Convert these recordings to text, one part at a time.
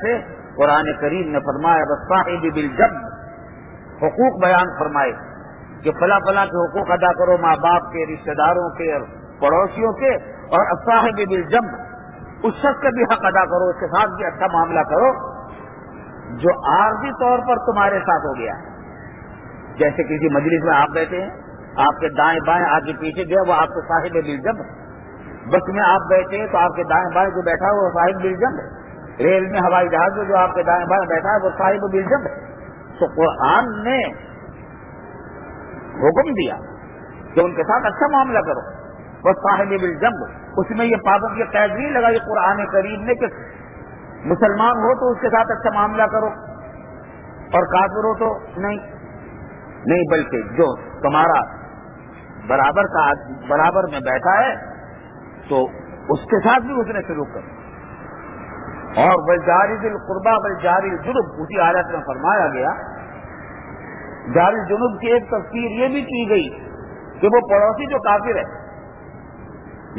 سے قرآن کریم نے فرمایا والصاحب بالجنب، حقوق بیان فرمائے کہ فلاں فلاں کے حقوق ادا کرو، ماں باپ کے، رشتہ داروں کے اور پڑوسیوں کے، اور الصاحب بالجنب، اس شخص کا بھی حق ادا کرو، اس کے ساتھ بھی اچھا معاملہ کرو جو عارضی طور پر تمہارے ساتھ ہو گیا. جیسے کسی مجلس میں آپ بیٹھے ہیں، آپ کے دائیں بائیں آگے پیچھے گیا، وہ آپ کے صاحب بالجنب. بس میں آپ بیٹھے ہیں تو آپ کے دائیں بائیں جو بیٹھا ہے وہ صاحب بالجنب ہے. ریل میں، ہوائی جہاز میں جو آپ کے دائیں بائیں بیٹھا ہے وہ صاحب بالجنب ہے. تو قرآن نے حکم دیا کہ ان کے ساتھ اچھا معاملہ کرو، وہ صاحب بالجنب. اس میں یہ پابند یہ قید نہیں لگا یہ قرآن کریم نے کہ مسلمان ہو تو اس کے ساتھ اچھا معاملہ کرو اور کافر ہو تو نہیں، بلکہ جو تمہارا برابر میں بیٹھا ہے تو اس کے ساتھ بھی اس نے سلوک کرو. اور والجار ذی القربى والجار الجنب، اسی آیت میں فرمایا گیا. جار الجنب کی ایک تفسیر یہ بھی کی گئی کہ وہ پڑوسی جو کافر ہے،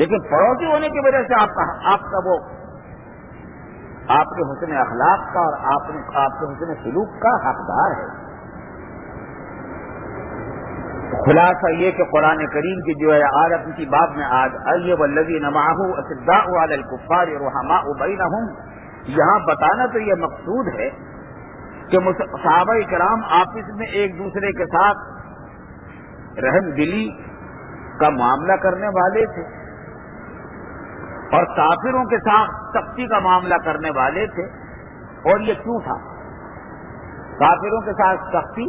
لیکن پڑوسی ہونے کی وجہ سے آپ کا وہ آپ کے حسن اخلاق کا اور آپ کے حسن سلوک کا حقدار ہے. خلاصہ یہ کہ قرآن کریم کی جو ہے آیت کی باب میں آج آئیے والذین معہ اشداء علی الکفار رحماء بینہم، یہاں بتانا تو یہ مقصود ہے کہ صحابہ کرام آپس میں ایک دوسرے کے ساتھ رحم دلی کا معاملہ کرنے والے تھے اور کافروں کے ساتھ سختی کا معاملہ کرنے والے تھے. اور یہ کیوں تھا؟ کافروں کے ساتھ سختی،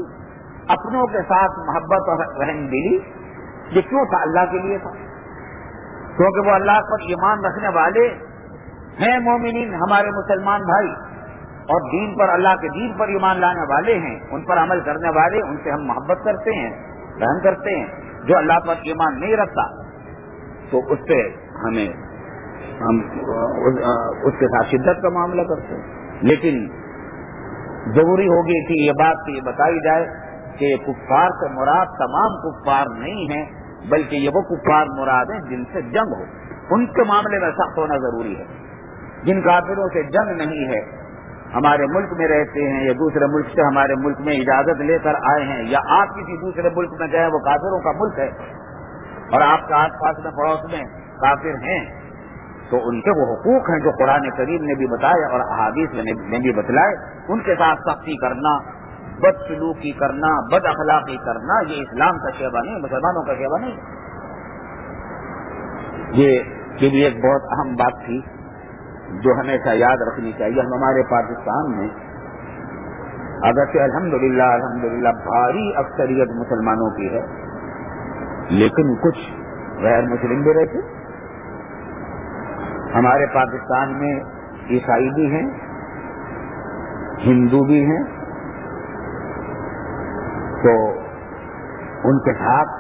اپنوں کے ساتھ محبت اور رحم دلی، یہ کیوں تھا؟ اللہ کے لیے تھا، کیونکہ وہ اللہ پر ایمان رکھنے والے ہیں. مومنین ہمارے مسلمان بھائی اور دین پر، اللہ کے دین پر ایمان لانے والے ہیں، ان پر عمل کرنے والے، ان سے ہم محبت کرتے ہیں، رحم کرتے ہیں. جو اللہ پر ایمان نہیں رکھتا تو اس سے ہم اس کے ساتھ شدت کا معاملہ کرتے ہیں. لیکن ضروری ہو گئی تھی یہ بات کہ یہ بتائی جائے کہ کفار سے مراد تمام کفار نہیں ہیں، بلکہ یہ وہ کفار مراد ہیں جن سے جنگ ہو. ان کے معاملے میں سخت ہونا ضروری ہے. جن کافروں سے جنگ نہیں ہے، ہمارے ملک میں رہتے ہیں یا دوسرے ملک سے ہمارے ملک میں اجازت لے کر آئے ہیں، یا آپ کسی دوسرے ملک میں گئے، وہ کافروں کا ملک ہے اور آپ کے آس پاس میں پڑوس میں کافر ہیں، تو ان کے وہ حقوق ہیں جو قرآن کریم نے بھی بتائے اور احادیث نے بھی بتلائے. ان کے ساتھ سختی کرنا، بد سلوکی کرنا، بد اخلاقی کرنا، یہ اسلام کا شعبہ نہیں، مسلمانوں کا شعبہ نہیں. یہ بھی ایک بہت اہم بات تھی جو ہمیشہ یاد رکھنی چاہیے. ہمارے پاکستان میں اگرچہ الحمدللہ بھاری اکثریت مسلمانوں کی ہے، لیکن کچھ غیر مسلم بھی رہتے. ہمارے پاکستان میں عیسائی بھی ہیں، ہندو بھی ہیں، تو ان کے ساتھ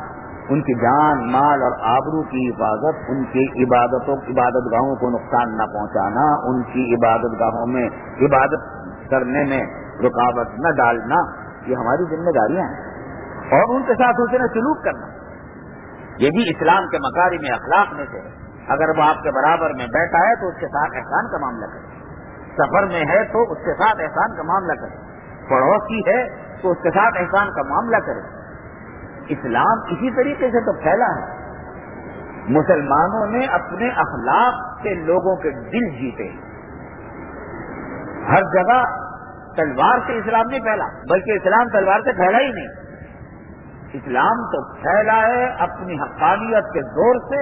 ان کی جان، مال اور آبرو کی حفاظت، ان کی عبادت گاہوں کو نقصان نہ پہنچانا، ان کی عبادت گاہوں میں عبادت کرنے میں رکاوٹ نہ ڈالنا، یہ ہماری ذمہ داریاں ہیں. اور ان کے ساتھ حسن سلوک کرنا یہ بھی اسلام کے مکارم اخلاق میں سے ہے. اگر وہ آپ کے برابر میں بیٹھا ہے تو اس کے ساتھ احسان کا معاملہ کرے، سفر میں ہے تو اس کے ساتھ احسان کا معاملہ کرے، پڑوسی ہے تو اس کے ساتھ احسان کا معاملہ کرے. اسلام اسی طریقے سے تو پھیلا ہے. مسلمانوں نے اپنے اخلاق سے لوگوں کے دل جیتے. ہر جگہ تلوار سے اسلام نہیں پھیلا، بلکہ اسلام تلوار سے پھیلا ہی نہیں. اسلام تو پھیلا ہے اپنی حقانیت کے زور سے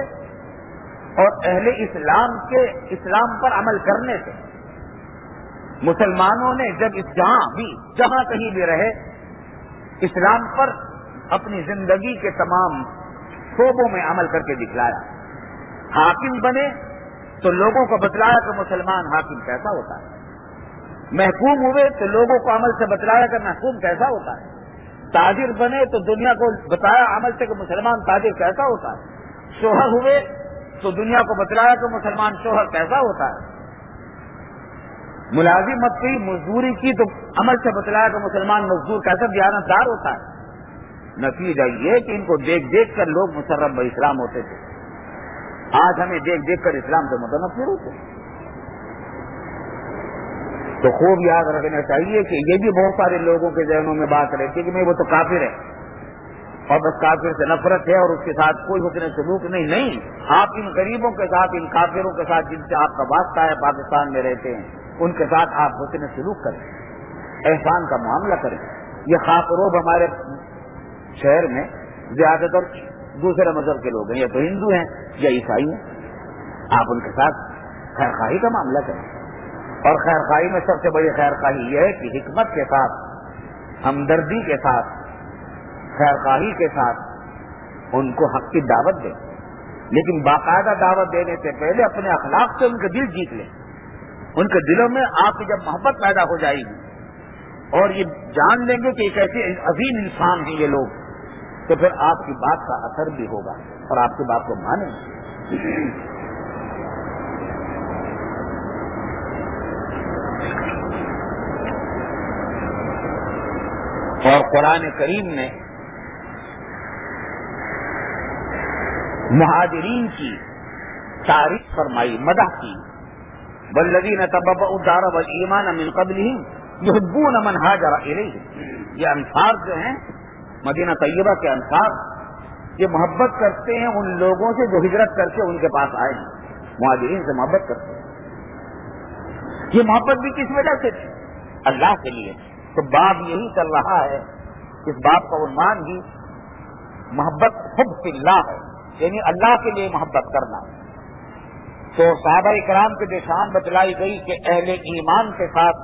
اور اہل اسلام کے اسلام پر عمل کرنے سے. مسلمانوں نے جب جہاں کہیں بھی رہے، اسلام پر اپنی زندگی کے تمام شعبوں میں عمل کر کے دکھلایا. حاکم بنے تو لوگوں کو بتلایا کہ مسلمان حاکم کیسا ہوتا ہے. محکوم ہوئے تو لوگوں کو عمل سے بتلایا کہ محکوم کیسا ہوتا ہے. تاجر بنے تو دنیا کو بتایا عمل سے کہ مسلمان تاجر کیسا ہوتا ہے. شوہر ہوئے تو دنیا کو بتلایا کہ مسلمان شوہر کیسا ہوتا ہے. ملازمت کی، مزدوری کی تو عمل سے بتلایا کہ مسلمان مزدور کیسا دیانتدار ہوتا ہے. نتیجہ یہ کہ ان کو دیکھ دیکھ کر لوگ مسرب اسلام ہوتے تھے. آج ہمیں دیکھ دیکھ کر اسلام سے متنفر ہوتے. تو خوب یاد رکھنا چاہیے کہ یہ بھی بہت سارے لوگوں کے ذہنوں میں بات رہتی ہے کہ نہیں وہ تو کافر ہے اور بس کافر سے نفرت ہے اور اس کے ساتھ کوئی حسن سلوک نہیں. آپ ان غریبوں کے ساتھ، ان کافروں کے ساتھ جن سے آپ کا واسطہ ہے، پاکستان میں رہتے ہیں، ان کے ساتھ آپ حسن سلوک کریں، احسان کا معاملہ کریں. یہ خاکروب ہمارے شہر میں زیادہ تر دوسرے مذہب کے لوگ ہیں، یا تو ہندو ہیں یا عیسائی ہیں. آپ ان کے ساتھ خیر خواہی کا معاملہ کریں. اور خیر خواہی میں سب سے بڑی خیر خواہی یہ ہے کہ حکمت کے ساتھ، ہمدردی کے ساتھ، خیر خواہی کے ساتھ ان کو حق کی دعوت دیں. لیکن باقاعدہ دعوت دینے سے پہلے اپنے اخلاق سے ان کے دل جیت لیں. ان کے دلوں میں آپ کی جب محبت پیدا ہو جائے گی اور یہ جان لیں گے کہ ایک ایسے عظیم انسان ہیں یہ لوگ، تو پھر آپ کی بات کا اثر بھی ہوگا اور آپ کی بات کو مانیں گے. اور قرآن کریم نے مہاجرین کی تعریف فرمائی، مدح کی. والذین تبوأوا الدار والایمان من قبلہم یحبون من ہاجر الیہم. یہ انصار جو ہیں، مدینہ طیبہ کے انصار، یہ محبت کرتے ہیں ان لوگوں سے جو ہجرت کر کے ان کے پاس آئے ہیں. مہاجرین سے محبت کرتے ہیں. یہ محبت بھی کس وجہ سے تھی؟ اللہ کے لیے. تو باب یہی چل رہا ہے، اس باب کا عنوان ہی محبت حب فی اللہ ہے، یعنی اللہ کے لیے محبت کرنا. تو صحابہ کرام کے جو شان بتلائی گئی کہ اہل ایمان کے ساتھ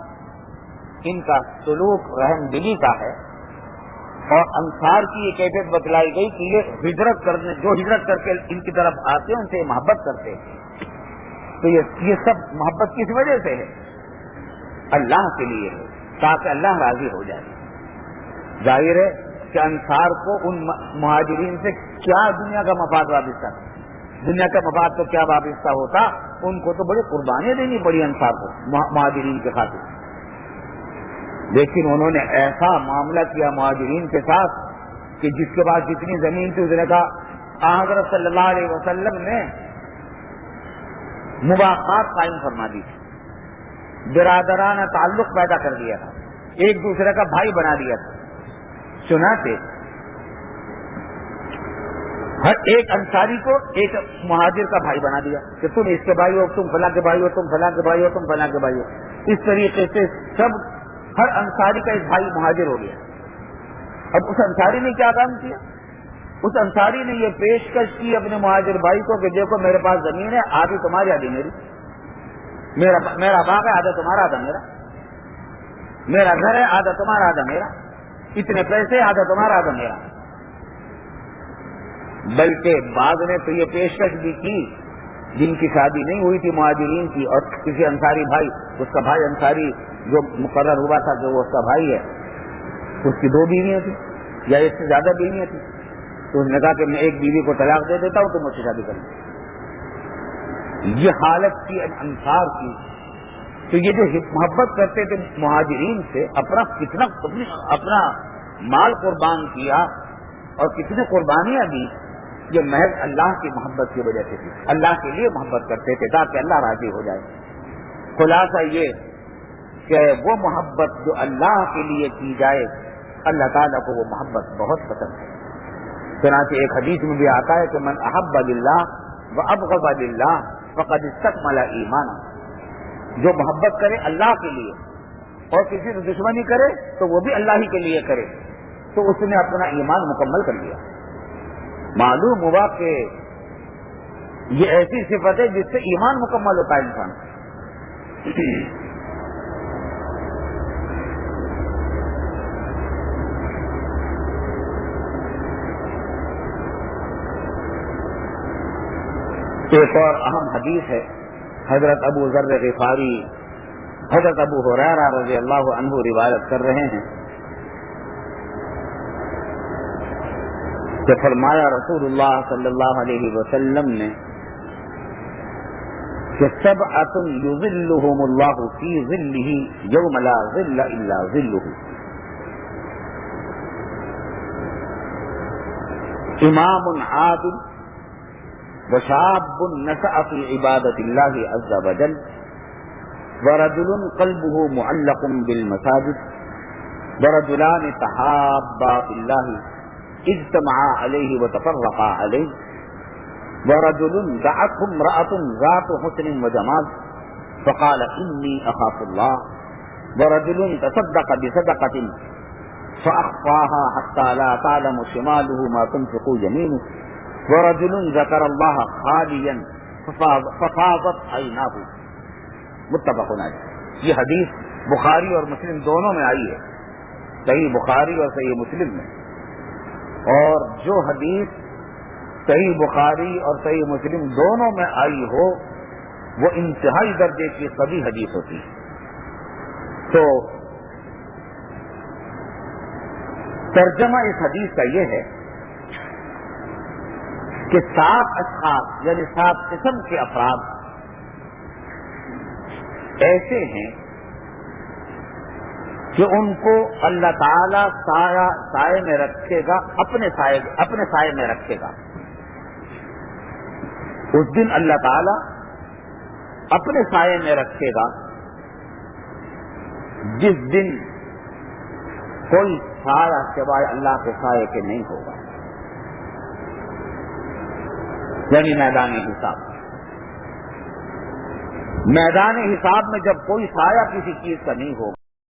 ان کا سلوک رحم دلی کا ہے، اور انصار کی یہ کیفیت بتلائی گئی کہ یہ ہجرت کرنے، جو ہجرت کر کے ان کی طرف آتے ہیں ان سے محبت کرتے ہیں. تو یہ سب محبت کس وجہ سے ہے؟ اللہ کے لیے ہے، تاکہ اللہ راضی ہو جائے. ظاہر ہے کہ انصار کو ان مہاجرین سے کیا دنیا کا مفاد وابستہ تھا. دنیا کا مفاد تو کیا وابستہ ہوتا، ان کو تو بڑی قربانیاں دینی پڑی انصار کو مہاجرین کے خاطر. لیکن انہوں نے ایسا معاملہ کیا مہاجرین کے ساتھ کہ جس کے بعد جتنی زمین تھی اس نے کہا، حضرت صلی اللہ علیہ وسلم نے مواقعات قائم فرما دی تھی، برادرانہ تعلق پیدا کر دیا تھا، ایک دوسرے کا بھائی بنا دیا تھا. چنانچہ ہر ایک انصاری کو ایک مہاجر کا بھائی بنا دیا کہ تم اس کے بھائی ہو، تم فلاں کے بھائی ہو، تم فلاں کے بھائی ہو، تم فلاں کے بھائی ہو. اس طریقے سے سب ہر انصاری کا ایک بھائی مہاجر ہو گیا. اب اس انصاری نے کیا کام کیا؟ اس انصاری نے یہ پیشکش کی اپنے مہاجر بھائی کو کہ دیکھو میرے پاس زمین ہے، آدھی تمہاری آدھی میری، میرا باغ ہے، آدھا تمہارا آدھا میرا، میرا گھر ہے، آدھا تمہارا آدھا میرا، اتنے پیسے، آدھا تمہارا آدھا میرا. بلکہ بعد نے تو یہ پیشکش بھی کی جن کی شادی نہیں ہوئی تھی مہاجرین کی، اور کسی انصاری بھائی، اس کا بھائی انصاری جو مقرر ہوا تھا کہ وہ اس کا بھائی ہے، اس کی 2 بیویاں تھیں یا اس سے زیادہ بیویاں تھیں، تو اس نے کہا کہ میں ایک بیوی کو طلاق دے دیتا ہوں، تم مجھ سے شادی کر لو. یہ حالت تھی انصار کی. تو یہ جو محبت کرتے تھے مہاجرین سے، اپنا مال قربان کیا اور کتنے قربانیاں دی، یہ محض اللہ کی محبت کی وجہ سے تھی. اللہ کے لیے محبت کرتے تھے تاکہ اللہ راضی ہو جائے. خلاصہ یہ کہ وہ محبت جو اللہ کے لیے کی جائے، اللہ تعالیٰ کو وہ محبت بہت پسند ہے. چنانچہ ایک حدیث میں بھی آتا ہے کہ من احب للہ وابغض للہ فقد استکمل ایمانا. جو محبت کرے اللہ کے لیے اور کسی سے دشمنی کرے تو وہ بھی اللہ ہی کے لیے کرے، تو اس نے اپنا ایمان مکمل کر لیا. معلوم ہوا کہ یہ ایسی صفت ہے جس سے ایمان مکمل ہوتا ہے انسان. ایک اور اہم حدیث ہے، حضرت ابو ذر غفاری حضرت ابو ہریرہ رضی اللہ عنہ روایت کر رہے ہیں کہ فرمایا رسول اللہ صلی اللہ علیہ وسلم نے کہ سبعۃ یظلھم اللہ فی ظلہ یوم لا ظل الا ظلہ. امام عادل وشاب نشأ فی عبادت اللہ عز وجل ورجل قلبه معلق بالمساجد ورجلان تحابا في الله اجتمعا عليه وتفرقا عليه ورجل دعته امرأة ذات حسن وجمال فقال إني أخاف الله ورجل تصدق بصدقة فأخفاها حتى لا تعلم شماله ما تنفق يمينه ورجل ذكر الله خاليا ففاضت عيناه متفق علیہ۔ یہ حدیث بخاری اور مسلم دونوں میں آئی ہے، صحیح بخاری اور صحیح مسلم میں، اور جو حدیث صحیح بخاری اور صحیح مسلم دونوں میں آئی ہو وہ انتہائی درجے کی قوی حدیث ہوتی ہے۔ تو ترجمہ اس حدیث کا یہ ہے کہ 7 اشخاص یعنی 7 قسم کے افراد ایسے ہیں کہ ان کو اللہ تعالی سائے میں رکھے گا، اپنے سائے میں رکھے گا۔ اس دن اللہ تعالی اپنے سائے میں رکھے گا جس دن کوئی سایہ سوائے اللہ کے سائے کے نہیں ہوگا، یعنی میدان حساب۔ میدان حساب میں جب کوئی سایہ کسی چیز کا نہیں ہوگا